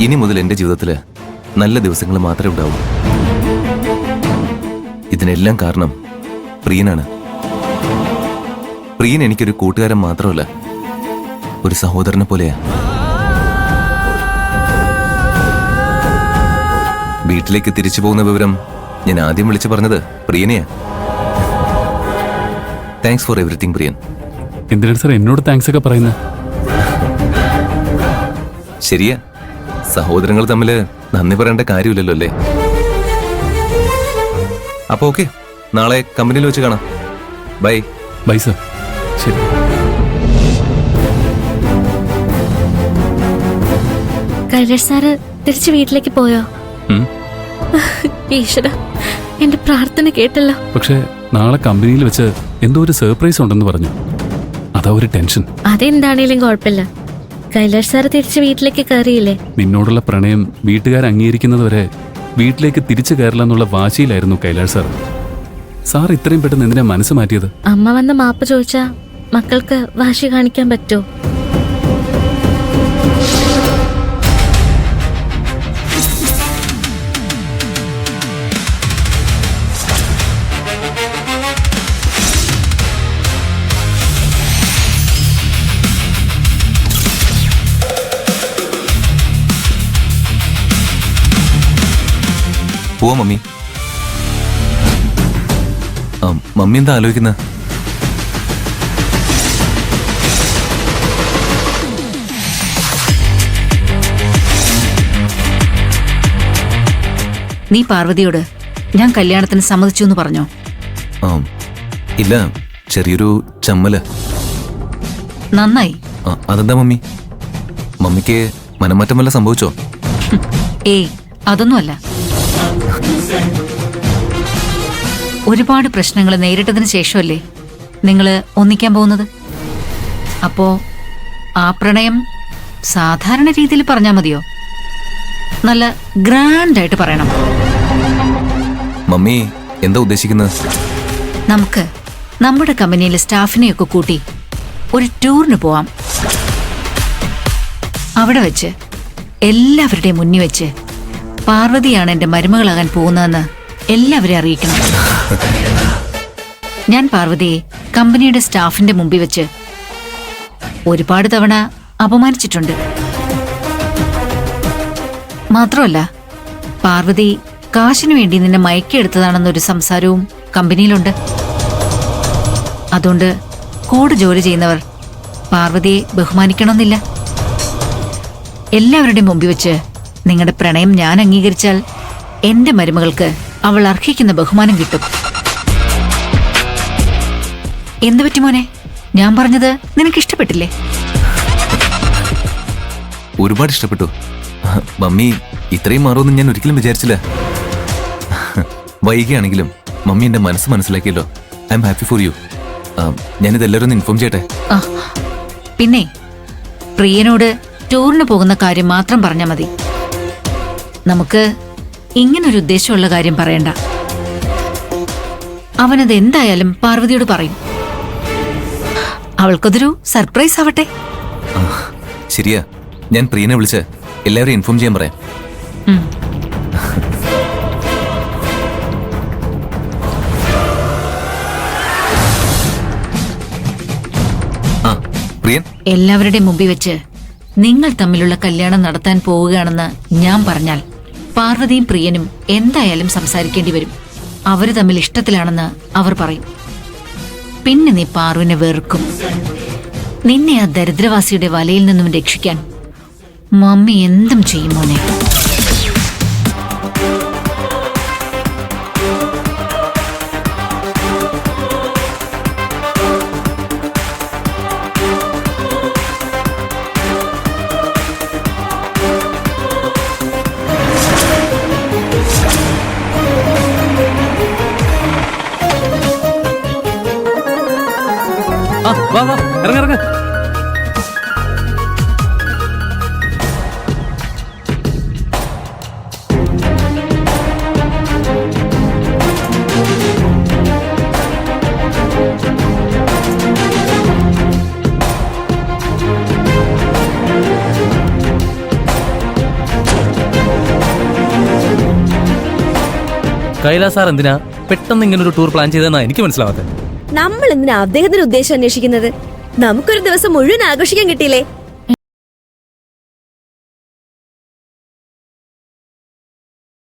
ഇനി മുതൽ എൻ്റെ ജീവിതത്തിൽ നല്ല ദിവസങ്ങൾ മാത്രമേ ഉണ്ടാവൂ. ഇതിനെല്ലാം കാരണം പ്രിയനാണ്. പ്രിയൻ എനിക്കൊരു കൂട്ടുകാരൻ മാത്രമല്ല, ഒരു സഹോദരനെ പോലെയാ. വീട്ടിലേക്ക് തിരിച്ചു പോകുന്ന വിവരം ഞാൻ ആദ്യം വിളിച്ചു പറഞ്ഞത് പ്രിയനെയാ. താങ്ക്സ് ഫോർ എവറിത്തിങ് പ്രിയൻ. എന്തിനാണ് സാർ എന്നോട് താങ്ക്സ് ഒക്കെ പറയുന്നത്? ശരിയാ, സഹോദരങ്ങൾ തമ്മിൽ നന്ദി പറയേണ്ട കാര്യമില്ലല്ലോ അല്ലേ? അപ്പൊ ഓക്കെ, നാളെ കമ്പനിയിൽ വെച്ച് കാണാം. ബൈ. Bye sir. ശരി. കൈലാഷ് സാറ് തിരിച്ച് വീട്ടിലേക്ക് പോയോ? ഈശ്വര, എന്റെ പ്രാർത്ഥന കേട്ടല്ലോ. പക്ഷേ നാളെ കമ്പനിയിൽ വെച്ച് എന്തോ ഒരു സർപ്രൈസ് ഉണ്ടെന്ന് പറഞ്ഞു. അതാ ഒരു ടെൻഷൻ. അതെന്താണേലും കുഴപ്പമില്ല. കൈലാഷ് സാറ് തിരിച്ച് വീട്ടിലേക്ക് കയറിയില്ലേ? നിന്നോടുള്ള പ്രണയം വീട്ടുകാർ അംഗീകരിക്കുന്നതുവരെ വീട്ടിലേക്ക് തിരിച്ചു കയറില്ല എന്നുള്ള വാശിയിലായിരുന്നു കൈലാഷ് സാർ. സാർ ഇത്രയും പെട്ടെന്ന് എന്തിനാ മനസ്സ് മാറ്റിയത്? അമ്മ വന്ന് മാപ്പ് ചോദിച്ചാ മക്കൾക്ക് വാശി കാണിക്കാൻ പറ്റോ? പോവാ മമ്മി. മമ്മി എന്താ ആലോചിക്കുന്ന? നീ പാർവതിയോട് ഞാൻ കല്യാണത്തിന് സമ്മതിച്ചു എന്ന് പറഞ്ഞോ? ഇല്ല, ചെറിയൊരു ചമ്മല്. നന്നായി. അതെന്താ മമ്മി? മമ്മിക്ക് മനമാറ്റം വല്ല സംഭവിച്ചോ? ഏയ്, അതൊന്നുമല്ല. ഒരുപാട് പ്രശ്നങ്ങൾ നേരിട്ടതിന് ശേഷമല്ലേ നിങ്ങൾ ഒന്നിക്കാൻ പോകുന്നത്. അപ്പോ ആ പ്രണയം സാധാരണ രീതിയിൽ പറഞ്ഞാൽ മതിയോ? നല്ല ഗ്രാൻഡായിട്ട് പറയണം. മമ്മി എന്താ ഉദ്ദേശിക്കുന്നത്? നമുക്ക് നമ്മുടെ കമ്പനിയിലെ സ്റ്റാഫിനെയൊക്കെ കൂട്ടി ഒരു ടൂറിന് പോവാം. അവിടെ വെച്ച് എല്ലാവരുടെയും മുന്നിൽ വെച്ച് പാർവതിയാണ് എന്റെ മരുമകളാകാൻ പോകുന്നതെന്ന് എല്ലാവരെയും അറിയിക്കണം. ഞാൻ പാർവതിയെ കമ്പനിയുടെ സ്റ്റാഫിന്റെ മുമ്പിൽ വെച്ച് ഒരുപാട് തവണ അപമാനിച്ചിട്ടുണ്ട്. മാത്രമല്ല, പാർവതി കാശിനു വേണ്ടി നിന്നെ മയക്കിയെടുത്തതാണെന്നൊരു സംസാരവും കമ്പനിയിലുണ്ട്. അതുകൊണ്ട് കൂടെ ജോലി ചെയ്യുന്നവർ പാർവതിയെ ബഹുമാനിക്കണമെന്നില്ല. എല്ലാവരുടെയും മുമ്പിൽ വെച്ച് നിങ്ങളുടെ പ്രണയം ഞാൻ അംഗീകരിച്ചാൽ എന്റെ മരുമകൾക്ക് അവൾ അർഹിക്കുന്ന ബഹുമാനം കിട്ടും. എന്തു പറ്റി മോനെ? ഞാൻ പറഞ്ഞത് നിനക്ക് ഇഷ്ടപ്പെട്ടില്ലേ? ഒരുപാട് ഇഷ്ടപ്പെട്ടു മമ്മി. ഇത്രയും മാറുമെന്ന് ഞാൻ ഒരിക്കലും വിചാരിച്ചില്ല. വൈകിയാണെങ്കിലും മമ്മി എന്റെ മനസ്സ് മനസ്സിലാക്കിയല്ലോ. I'm happy for you. ഞാനിത് എല്ലാവരും ഒന്ന് ഇൻഫോം ചെയ്യട്ടെ. പിന്നെ പ്രിയനോട് ടൂറിന് പോകുന്ന കാര്യം മാത്രം പറഞ്ഞാൽ മതി. നമുക്ക് ഇങ്ങനൊരു ഉദ്ദേശമുള്ള കാര്യം പറയണ്ട. അവനത് എന്തായാലും പാർവതിയോട് പറയും. അവൾക്കതൊരു സർപ്രൈസ് ആവട്ടെ. ശരിയാ, ഞാൻ പ്രിയനെ വിളിച്ച് എല്ലാവരെയും ഇൻഫോം ചെയ്യാൻ പറയാം. പ്രിയൻ, എല്ലാവരുടെയും മുമ്പിൽ വെച്ച് നിങ്ങൾ തമ്മിലുള്ള കല്യാണം നടത്താൻ പോവുകയാണെന്ന് ഞാൻ പറഞ്ഞാൽ പാർവതിയും പ്രിയനും എന്തായാലും സംസാരിക്കേണ്ടി വരും. അവര് തമ്മിൽ ഇഷ്ടത്തിലാണെന്ന് അവർ പറയും. പിന്നെ നീ പാർവിനെ വെറുക്കും. നിന്നെ ആ ദരിദ്രവാസിയുടെ വലയിൽ നിന്നും രക്ഷിക്കാൻ മമ്മി എന്തും ചെയ്യും മോനെ. വാ വാ, ഇറങ്ങ. കൈലാസ് സാർ എന്തിനാ പെട്ടെന്ന് ഇങ്ങനെ ഒരു ടൂർ പ്ലാൻ ചെയ്തെന്നാ എനിക്ക് മനസ്സിലാവാത്തത്. നമ്മൾ എന്തിനാ അദ്ദേഹത്തിന്റെ ഉദ്ദേശം അന്വേഷിക്കുന്നത്? നമുക്കൊരു ദിവസം മുഴുവൻ ആഘോഷിക്കാൻ കിട്ടിയില്ലേ?